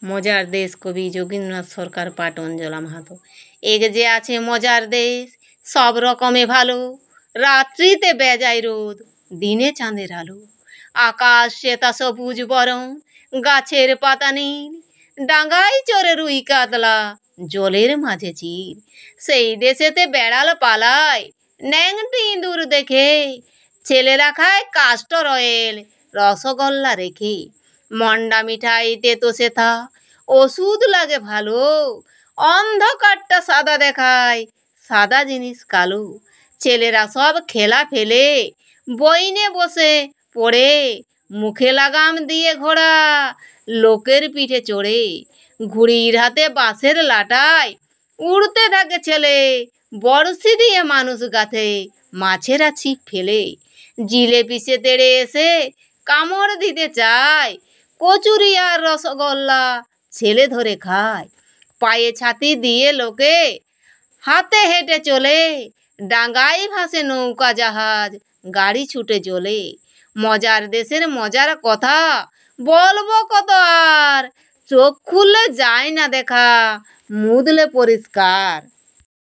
মজার দেশ কবি যোগীন্দ্রনাথ সরকার পাঠ অঞ্জলা মাহাতো। এক যে আছে মজার দেশ, সব রকমে ভালো, রাত্রিতে বেজায় রোদ, দিনে চাঁদের আলো, আকাশ শ্বেতা সবুজ বরণ, গাছের পাতা নীল, ডাঙায় চড়ে রুই কাতলা, জলের মাঝে চিল। সেই দেশেতে বেড়াল পালায়, ন্যাংটি ইঁদুর দেখে, ছেলেরা খায় কাস্টর অয়েল, রসগোল্লা রেখে, মন্ডা মিঠাই তেতো সেথা, ওষুধ লাগে ভালো, অন্ধকারটা সাদা দেখায়, সাদা জিনিস কালো। ছেলেরা সব খেলা ফেলে, বইনে বসে পড়ে, মুখে লাগাম দিয়ে ঘোড়া, লোকের পিঠে চড়ে, ঘুড়ির হাতে বাঁশের লাটায়, উড়তে থাকে ছেলে, বড়শি দিয়ে মানুষ গাথে, মাছেরা ছিপ ফেলে, জিলেপি সে তেড়ে এসে কামড় দিতে চায়, কচুরি আর রসগোল্লা ছেলে ধরে খায়, পায়ে ছাতি দিয়ে লোকে হাতে হেঁটে চলে, ডাঙায় ভাসে নৌকা জাহাজ, গাড়ি ছুটে চলে। মজার দেশের মজার কথা বলবো কত আর, চোখ খুললে যায় না দেখা, মুদলে পরিষ্কার।